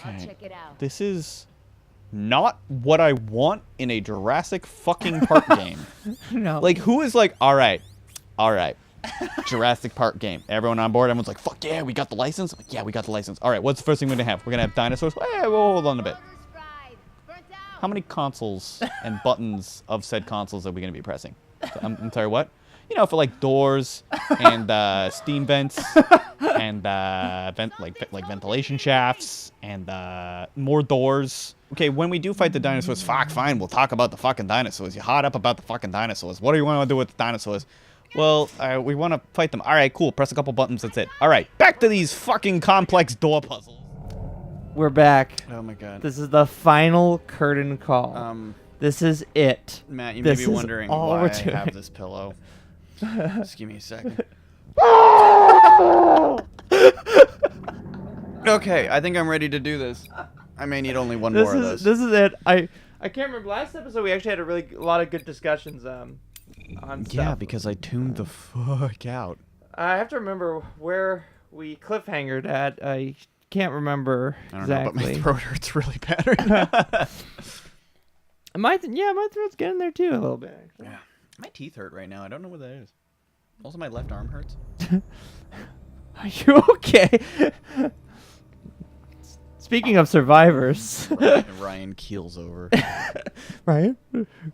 Okay. I'll check it out. This is not what I want in a Jurassic fucking Park game. No. Like, who is like, all right, Jurassic Park game. Everyone on board? Everyone's like, fuck yeah, we got the license? I'm like, yeah, we got the license. All right, what's the first thing we're going to have? We're going to have dinosaurs? Hey, we'll hold on a bit. How many consoles and buttons of said consoles are we going to be pressing? So, I'm sorry, what? You know, for like doors and steam vents and like ventilation shafts and more doors. Okay, when we do fight the dinosaurs, fine, we'll talk about the fucking dinosaurs. You're hot up about the fucking dinosaurs. What do you want to do with the dinosaurs? Well, we want to fight them. All right, cool. Press a couple buttons. That's it. All right, back to these fucking complex door puzzles. We're back. Oh my god. This is the final curtain call. This is it. Matt, you may be wondering why I doing. have this pillow. Just give me a second. Okay, I think I'm ready to do this. I may need only one more of those. This is it. I can't remember. Last episode we actually had a lot of good discussions on stuff. Yeah, because I tuned the fuck out. I have to remember where we cliffhangered at. I can't remember exactly. I don't know, but my throat hurts really bad right now. my throat's getting there too a little bit. Actually. Yeah. My teeth hurt right now. I don't know what that is. Also, my left arm hurts. Are you okay? Speaking of survivors. Ryan keels over. Ryan?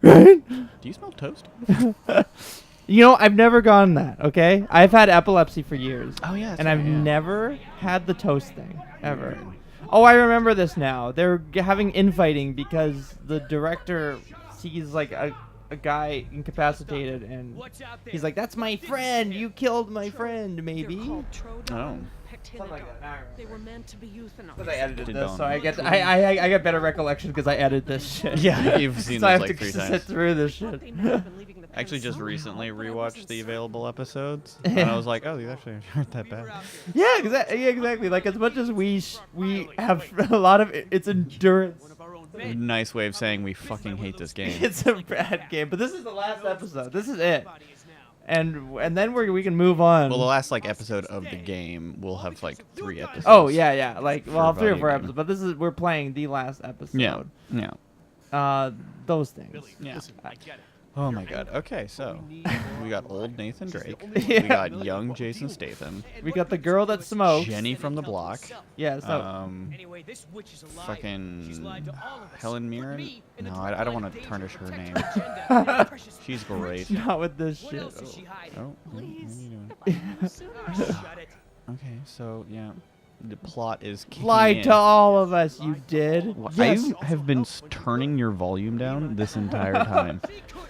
Ryan? Do you smell toast? You know, I've never gotten that, okay? I've had epilepsy for years. Oh, yeah. And I've never had the toast thing, ever. Oh, I remember this now. They're having infighting because the director sees, like, a guy incapacitated, and he's like, "That's my friend. You killed my friend, maybe." Oh. Something like that. They were meant to be euthanized. Because I edited this, so I get better recollection because I edited this shit. Yeah, you've seen so I this have like to 3 times. sit through this shit. I actually just recently rewatched the available episodes, and I was like, oh, these actually aren't that bad. Yeah, exactly. Like, as much as we have a lot of it's endurance. Nice way of saying we fucking hate this game. It's a bad game, but this is the last episode. This is it. And then we can move on. Well, the last like episode of the game, we'll have like 3 episodes. Oh yeah. Like, well, 3 or 4 Vodeo episodes, but we're playing the last episode. Yeah. Those things. Yeah. Oh my god. Okay, so we got old Nathan Drake. Yeah. We got young Jason Statham. We got the girl that smokes. Jenny from the block. Yeah. So. Fucking Helen Mirren. No, I don't want to tarnish her name. She's great. Not with this shit. Oh. What are you doing? Okay, so yeah. The plot is kicking Lied in. to all of us, you did. Yes. I have been turning your volume down this entire time.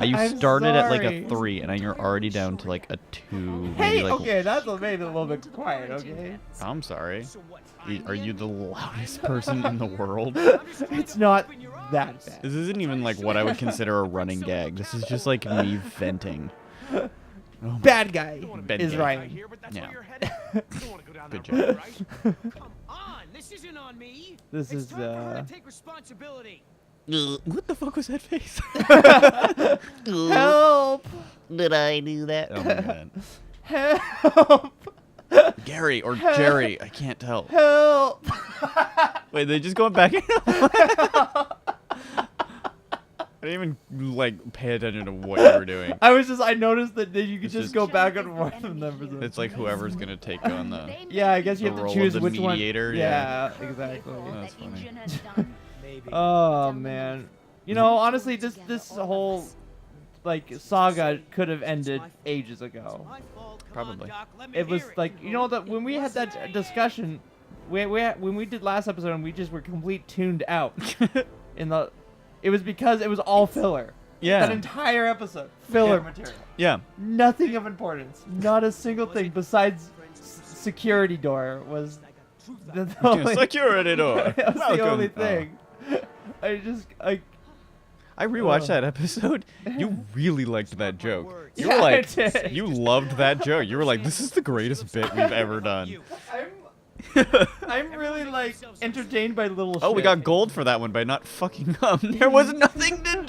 You I'm started at like sorry. a 3, and now you're already down to like a 2. Hey, like, okay, that's maybe a little bit quiet, okay? I'm sorry. Are you the loudest person in the world? It's not that bad. This isn't even like what I would consider a running gag. This is just like me venting. Oh Bad guy Bad is guy. Ryan. Yeah. Good job. Come on, this isn't on me. This is Take responsibility. What the fuck was that face? help! Did I do that? Oh my god. Help! Gary or Jerry, I can't tell. Help! Wait, they just going back in? I didn't even like pay attention to what you were doing. I noticed that you could It's just just- go back and forth from them. It's like whoever's gonna take on the. Yeah, I guess you the have role to of choose the which mediator, one. yeah. Yeah, exactly. That's funny. Oh man, you know, honestly, this whole like saga could have ended ages ago. Probably. It was like, you know, that when we had that discussion, when we did last episode, and we just were complete tuned out. It was because it was all filler. Yeah. That entire episode, filler material. Yeah. Nothing of importance. Not a single thing besides security door was the only, Security door. that was the Welcome. only Oh. thing. I I rewatched that episode. You really liked that joke. You Yeah, were I like, did. you loved that joke. You were like, this is the greatest bit we've ever done. I'm really like entertained by little Oh, we shit. got gold for that one by not fucking up. There was nothing to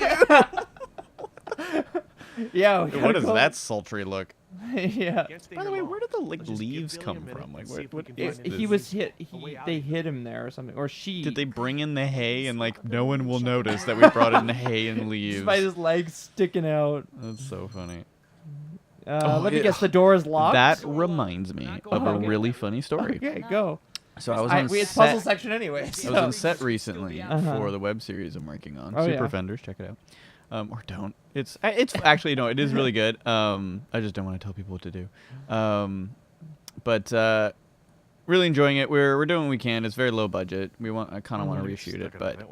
do. Yeah. we What gotta is go- that sultry look? Yeah. By the way, where did the leaves come from? Like, what is this? He was hit. They hit him there or something, or she. Did they bring in the hay and like no one will notice that we brought in hay and leaves? Just by his legs sticking out. That's so funny. Let me guess. The door is locked. That reminds me of a really funny story. Okay, go. So I was on It's set. puzzle section anyway. I was So. on set recently for the web series I'm working on. Oh, Super yeah. Fenders, check it out. Or don't. It's actually no, it is really good. I just don't want to tell people what to do. But really enjoying it. We're doing what we can. It's very low budget. I kind of want to reshoot it, but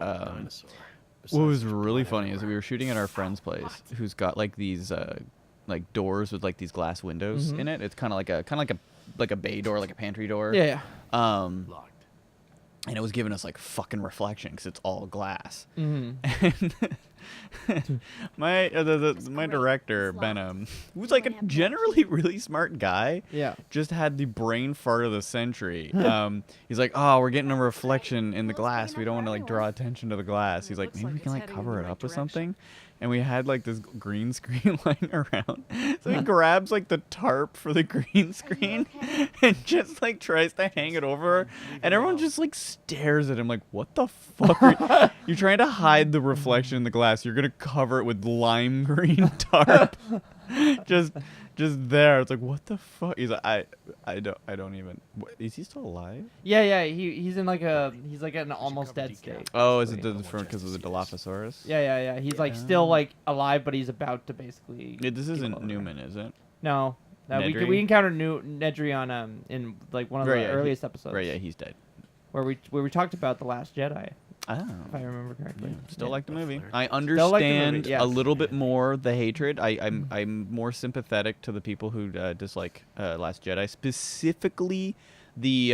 what was really funny is we were shooting at our friend's place, who's got like these like doors with like these glass windows in it. It's kind of like a bay door, like a pantry door. Yeah. And it was giving us like fucking reflection because it's all glass. Mm-hmm. And my director Benham, who's like a generally really smart guy, Yeah. just had the brain fart of the century. He's like, oh, we're getting a reflection in the glass. We don't want to like draw attention to the glass. He's like, maybe we can like cover it up with something. And we had like this green screen lying around. So he grabs like the tarp for the green screen and just like tries to hang it over. And everyone just like stares at him like, what the fuck? You're trying to hide the reflection in the glass. You're going to cover it with lime green tarp. just there. It's like, what the fuck? He's like, I don't even. Is he still alive? Yeah. He's in like an almost dead state. Oh, is it because of the Dilophosaurus? Yeah. He's like still like alive, but he's about to basically. Yeah, this give isn't over. Newman, is it? No. Nedry? We encountered Nedry on in like one of the earliest episodes. Right, yeah, he's dead. Where we talked about The Last Jedi, Oh. if I remember correctly. Still like the movie. Still I like the understand movie, yes. a little bit more the hatred. I'm more sympathetic to the people who dislike Last Jedi, specifically the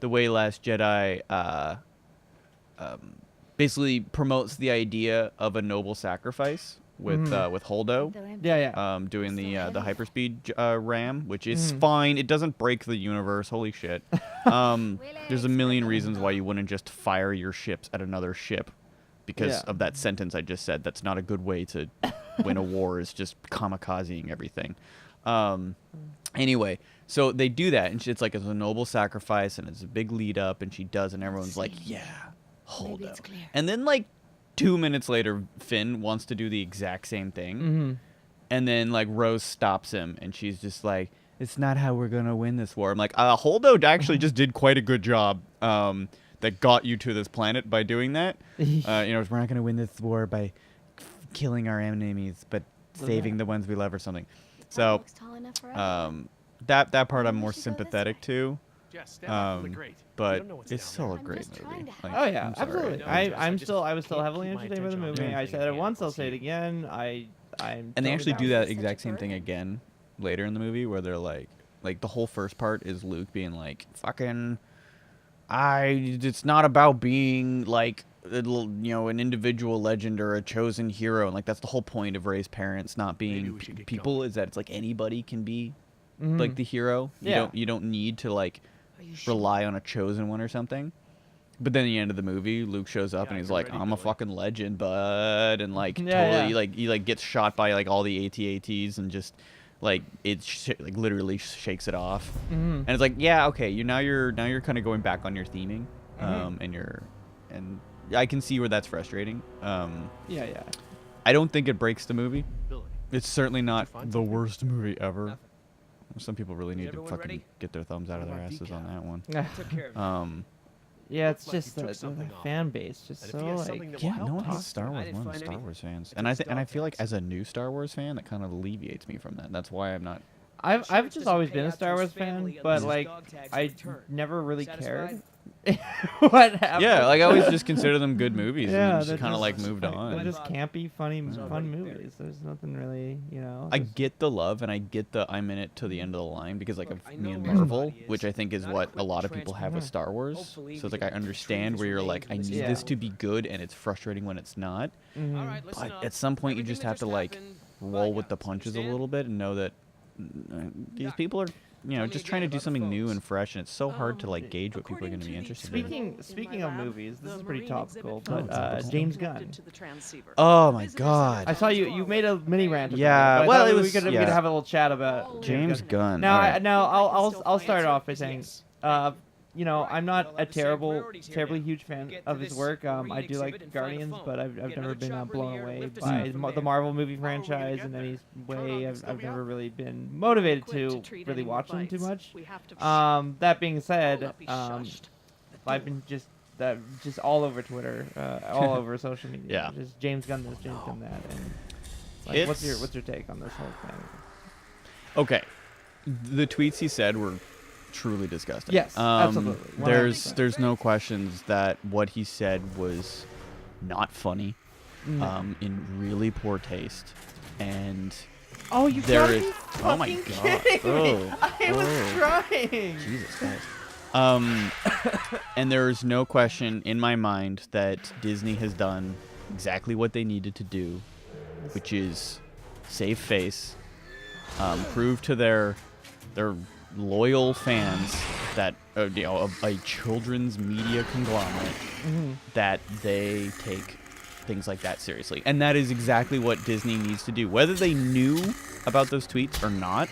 way Last Jedi basically promotes the idea of a noble sacrifice with Holdo. Yeah. Doing the hyperspeed ram, which is fine. It doesn't break the universe. Holy shit. There's a million reasons why you wouldn't just fire your ships at another ship because of that sentence I just said. That's not a good way to win a war, is just kamikazing everything. Anyway, so they do that, and it's like it's a noble sacrifice, and it's a big lead up, and she does, and everyone's like, yeah, Holdo. And then like 2 minutes later, Finn wants to do the exact same thing. And then, like, Rose stops him, and she's just like, it's not how we're going to win this war. I'm like, Holdo actually just did quite a good job that got you to this planet by doing that. We're not going to win this war by killing our enemies, but saving the ones we love or something. So, that part I'm more sympathetic to. But it's still a great movie. Like, Oh yeah, I'm sorry. absolutely. I was still heavily entertained by the movie. I said it once, I'll say it again. And they actually do that exact same thing again later in the movie, where they're like the whole first part is Luke being like, fucking, it's not about being like, an individual legend or a chosen hero, and like that's the whole point of Rey's parents not being people, is that it's like anybody can be like the hero. You don't need to like rely on a chosen one or something. But then at the end of the movie, Luke shows up and he's like, I'm a fucking legend, bud, and like totally he like gets shot by like all the AT-ATs and just like like literally shakes it off. And it's like, yeah, okay, now you're kind of going back on your theming, and I can see where that's frustrating. Yeah. I don't think it breaks the movie. It's certainly not the worst movie ever. Some people really need to fucking get their thumbs out of their asses on that one. Yeah, it's just the fan base, just so like. No one hates Star Wars more than Star Wars fans, and I feel like as a new Star Wars fan, that kind of alleviates me from that. That's why I'm not. I've just always been a Star Wars fan, but like I never really cared what happened. Yeah, like I always just consider them good movies, Yeah, and just kind of like moved They're on. just campy, funny, fun movies. There's nothing really, I get the love, and I get the I'm in it to the end of the line because like of me and Marvel, which I think is what a lot of people have with Star Wars. So it's like I understand where you're like, I need this to be good, and it's frustrating when it's not. But at some point, you just have to like roll with the punches a little bit and know that these people are just trying to do something new and fresh, and it's so hard to like gauge what people are going to be interested in. Speaking of movies, this is pretty topical, but James Gunn. Oh my God! I saw you made a mini rant. About Yeah, it, but I well, thought it we was- could yeah. have a little chat about James Gunn. Now, all right. I'll start off by saying, I'm not a terribly huge fan of his work. I do like Guardians, but I've never been blown away by the Marvel movie franchise in any way. I've never really been motivated to really watch them too much. That being said, I've been just all over Twitter, all over social media. Yeah. Just James Gunn this, James Gunn that, and like, what's It's- your take on this whole thing? Okay, the tweets he said were truly disgusting. Yes, absolutely. 100%. There's no questions that what he said was not funny, No. in really poor taste, and Oh, you there gotta is. be Oh my fucking God! kidding me. Oh, I was trying. Jesus Christ. And there is no question in my mind that Disney has done exactly what they needed to do, which is save face, prove to their loyal fans that a children's media conglomerate that they take things like that seriously, and that is exactly what Disney needs to do. Whether they knew about those tweets or not,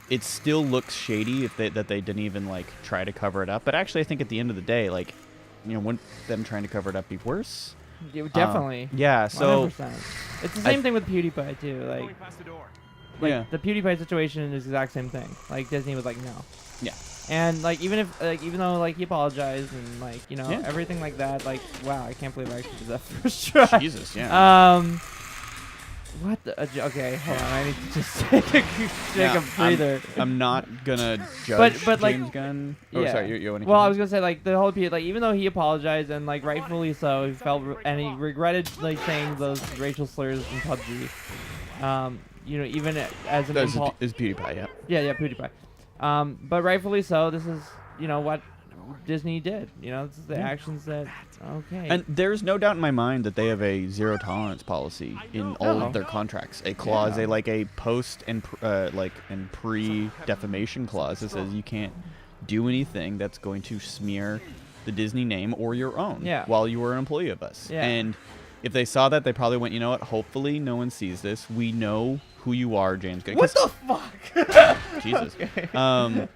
it still looks shady that they didn't even like try to cover it up. But actually, I think at the end of the day, like, wouldn't them trying to cover it up be worse? Yeah, definitely. Yeah. So 100%. It's the same thing with PewDiePie too. Like yeah. the PewDiePie situation is the exact same thing. Like Disney was like, no. Yeah. And like even though like he apologized and like Yeah. everything like that, like wow, I can't believe I actually did that first try. Jesus, yeah. What the? Okay, hold on. I need to just take a breather. I'm not gonna judge but, like, James Gunn. Oh, yeah. sorry. You want to? Well, I was gonna say like the whole like even though he apologized and like rightfully so, he felt and he regretted like saying those racial slurs in PUBG. Even as an is PewDiePie, yeah. yeah, PewDiePie. But rightfully so. This is what Disney did. This is the actions that okay. And there's no doubt in my mind that they have a zero tolerance policy in all of their contracts. A clause, Yeah. a post and pre defamation clause that says you can't do anything that's going to smear the Disney name or your own while you were an employee of us. Yeah. And if they saw that, they probably went, you know what? Hopefully, no one sees this. We know who you are, James Gunn. What the fuck? Jesus. Okay.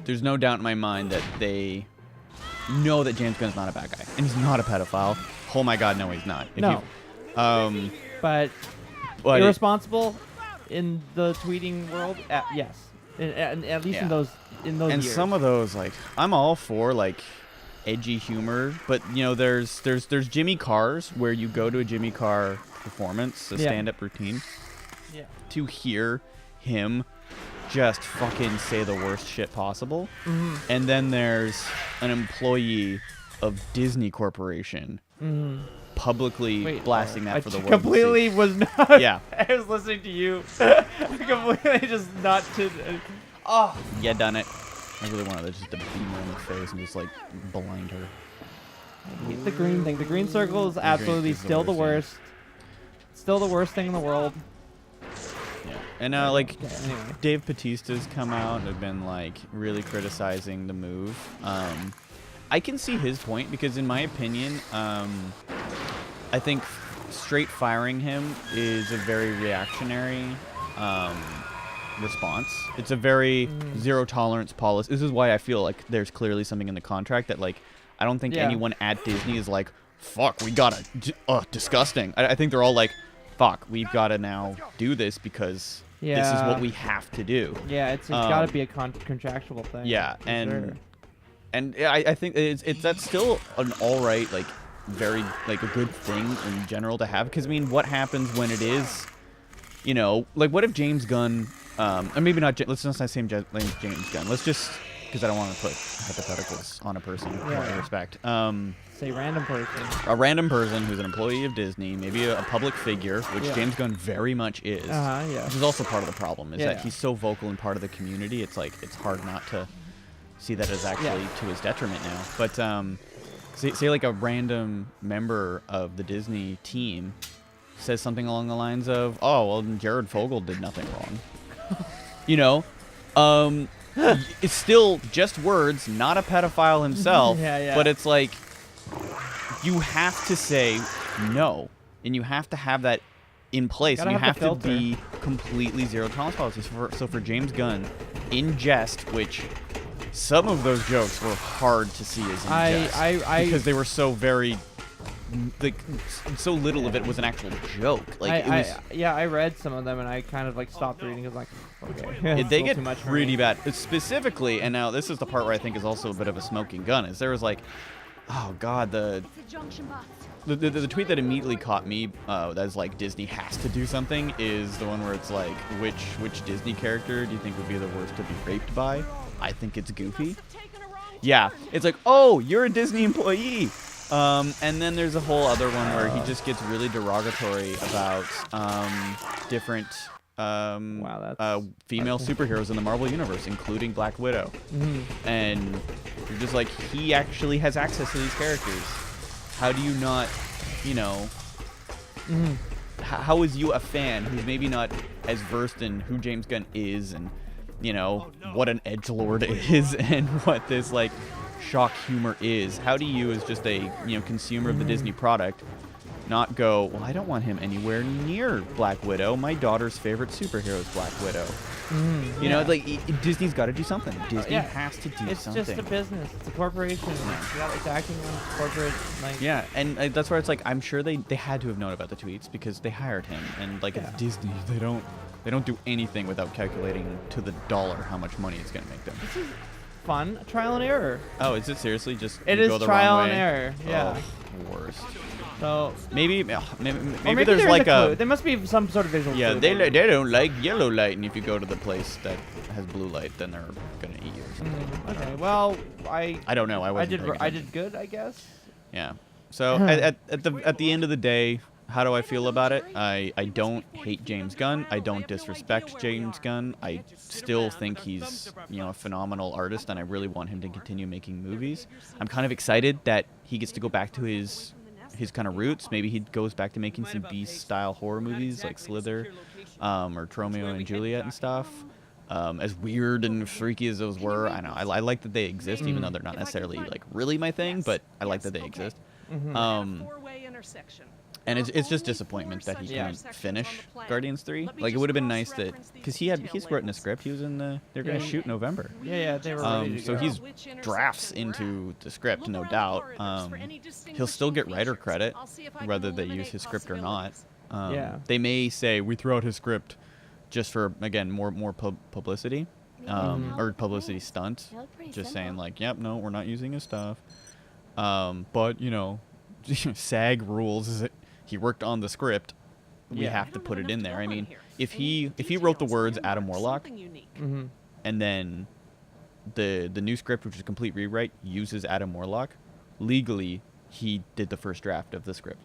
There's no doubt in my mind that they know that James Gunn's not a bad guy, and he's not a pedophile. Oh my God, no, he's not. No. But But irresponsible in the tweeting world, yes. At least in those and years. some of those, like, I'm all for like edgy humor, but there's Jimmy Carr's where you go to a Jimmy Carr performance, a stand-up routine, to hear him just fucking say the worst shit possible. And then there's an employee of Disney Corporation publicly blasting that for the world to see. Completely was not. Yeah. I was listening to you. Completely just not to. Oh. Yeah, done it. I really wanted to just to beam her in the face and just like blind her. I hate the green thing. The green circle is absolutely is the still the worst, worst. Still the worst thing in the world. Yeah. And like Okay, anyway. Dave Bautista's come out and have been like really criticizing the move. I can see his point because in my opinion, I think straight firing him is a very reactionary response. It's a very zero tolerance policy. This is why I feel like there's clearly something in the contract that like I don't think anyone at Disney is like, fuck, we gotta disgusting. I think they're all like, fuck, we've gotta now do this because this is what we have to do. Yeah, it's got to be a contractual thing. Yeah, for and sure. and I think it's that's still an all right, like very like a good thing in general to have, because I mean, what happens when it is, like what if James Gunn, or maybe not, let's not say James Gunn, let's just, because I don't want to put hypotheticals on a person with all due respect. Say random person. A random person who's an employee of Disney, maybe a public figure, which James Gunn very much is. Yeah. Which is also part of the problem, is that Yeah. he's so vocal and part of the community. It's like it's hard not to see that as actually to his detriment now. But say like a random member of the Disney team says something along the lines of, "Oh, well, Jared Fogle did nothing wrong." You know, it's still just words, not a pedophile himself. Yeah. But it's like you have to say no, and you have to have that in place. And you Gotta have have the to be completely zero tolerance policy. So for James Gunn, in jest, which some of those jokes were hard to see as in jest because they were so very. Like, so little of it was an actual joke. Like, I read some of them and I kind of like stopped reading. I was like, okay, they get too much for pretty me. bad. Specifically, and now this is the part where I think is also a bit of a smoking gun. Is there was like, oh god, the tweet that immediately caught me that's like Disney has to do something is the one where it's like, which Disney character do you think would be the worst to be raped by? I think it's Goofy. Yeah, it's like, oh, you're a Disney employee. And then there's a whole other one where he just gets really derogatory about different female superheroes in the Marvel Universe, including Black Widow. And you're just like, he actually has access to these characters. How do you not, you know, how is you a fan who's maybe not as versed in who James Gunn is and, you know, what an edgelord is and what this, like, shock humor is? How do you, as just a consumer of the Disney product, not go, well, I don't want him anywhere near Black Widow. My daughter's favorite superhero is Black Widow. You know, like Disney's got to do something. Disney has to do something. It's just a business. It's a corporation. It's acting on corporate. Like, yeah, and that's where it's like, I'm sure they had to have known about the tweets because they hired him, and like it's Disney, they don't do anything without calculating to the dollar how much money it's gonna make them. This is fun. Trial and error. Oh, is it seriously just It you is go the trial wrong and way? error. Yeah. Oh, worst. So Maybe maybe there's like a clue. a There must be some sort of visual. yeah, clue they there. don't like yellow light, and if you go to the place that has blue light, then they're gonna eat you or something. Okay. Well, I I don't know. I did wasn't. I did good, I guess. Yeah. So at the end of the day, how do I feel about it? I don't hate James Gunn. I don't disrespect James Gunn. I still think he's a phenomenal artist, and I really want him to continue making movies. I'm kind of excited that he gets to go back to his kind of roots. Maybe he goes back to making some Beast-style horror movies like Slither, or Romeo and Juliet and stuff. As weird and freaky as those were, I know I like that they exist, even though they're not necessarily like really my thing. But I like that they exist. And it's just disappointment that he couldn't finish Guardians 3. Like, it would have been nice that, because he's written the script. He was in they're gonna shoot November. Yeah, they were ready to So go. he's drafts into the script, no doubt. He'll still get writer credit, whether they use his script or not. They may say we threw out his script just for, again, more publicity, or publicity stunt. Just saying like, yep, no, we're not using his stuff. But SAG rules is that he worked on the script. We have to put it in there. I mean, if he wrote the words Adam Warlock, and then the new script, which is a complete rewrite, uses Adam Warlock, legally he did the first draft of the script.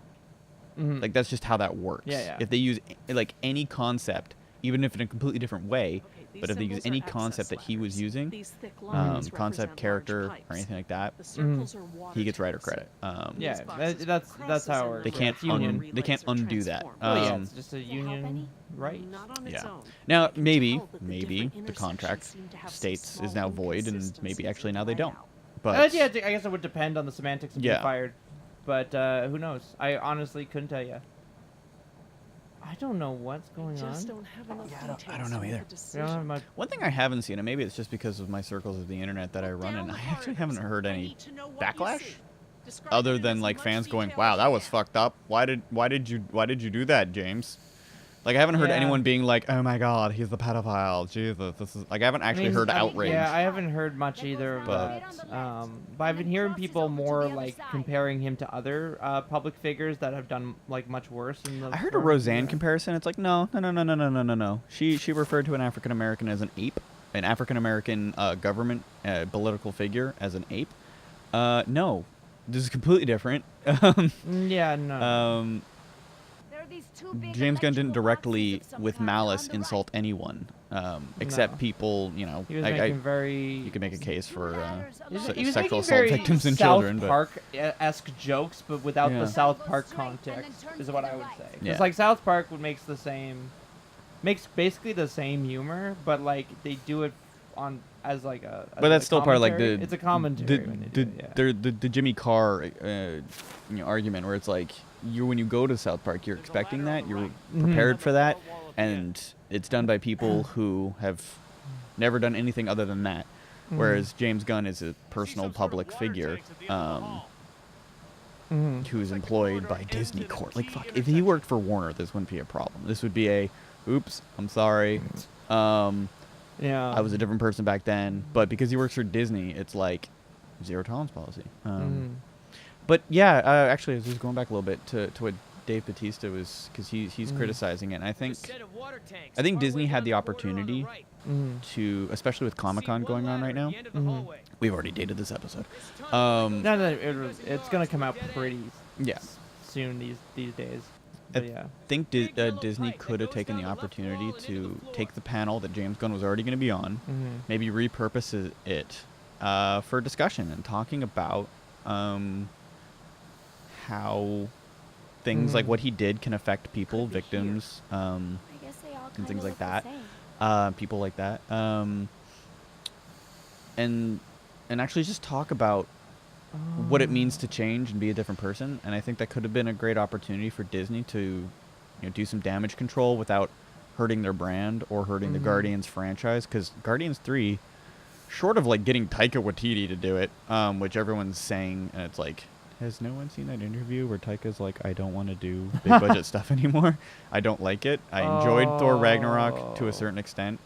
Like, that's just how that works. If they use like any concept, even if in a completely different way, but if they use any concept that he was using, concept, character, or anything like that, he gets writer credit. That's how it works. They can't they can't undo that. It's just a union right. Yeah. Now maybe the contract states is now void, and maybe actually now they don't. But I guess it would depend on the semantics of being fired. But who knows? I honestly couldn't tell you. I don't know what's going on. I don't know either. We don't have much. One thing I haven't seen, and maybe it's just because of my circles of the internet that I run in, I actually haven't heard any backlash, other than like fans going, "Wow, that was fucked up. Why did you do that, James?" Like, I haven't heard anyone being like, "Oh my God, he's the pedophile." Jesus, this is like, I haven't actually heard outrage. Yeah, I haven't heard much either of that. But I've been hearing people more like comparing him to other public figures that have done like much worse. I heard a Roseanne comparison. It's like, no. She referred to an African American as an ape, an African American government political figure as an ape. No, this is completely different. Yeah, no. James Gunn didn't directly, with malice, insult anyone, except No. people. You know, He was making very. you can make a case for He was sexual making assault very victims and South children, but Park-esque jokes, but without Yeah. the South Park context, is what I would say. Because Yeah. like South Park makes basically the same humor, but like they do it on as like a. As but that's a still part of like commentary. the It's a commentary when they do it, yeah. the Jimmy Carr argument where it's like when you go to South Park, you're expecting that, you're prepared for that, and it's done by people who have never done anything other than that. Whereas James Gunn is a personal public figure who's employed by Disney Corp. Like, fuck, if he worked for Warner, this wouldn't be a problem. This would be a, oops, I'm sorry. Yeah. I was a different person back then. But because he works for Disney, it's like zero tolerance policy. But yeah, actually, I was just going back a little bit to what Dave Bautista was, because he's criticizing it. And I think Disney had the opportunity to, especially with Comic-Con going on right now. We've already dated this episode. No, it's gonna come out pretty Yeah. soon these days. But yeah. I think Disney could have taken the opportunity to take the panel that James Gunn was already going to be on, maybe repurpose it for discussion and talking about how things like what he did can affect people, victims, and things like that, people like that, and actually just talk about what it means to change and be a different person. And I think that could have been a great opportunity for Disney to, do some damage control without hurting their brand or hurting the Guardians franchise. Because Guardians 3, short of like getting Taika Waititi to do it, which everyone's saying, and it's like, has no one seen that interview where Taika's like, I don't want to do big budget stuff anymore. I don't like it. I enjoyed Thor Ragnarok to a certain extent.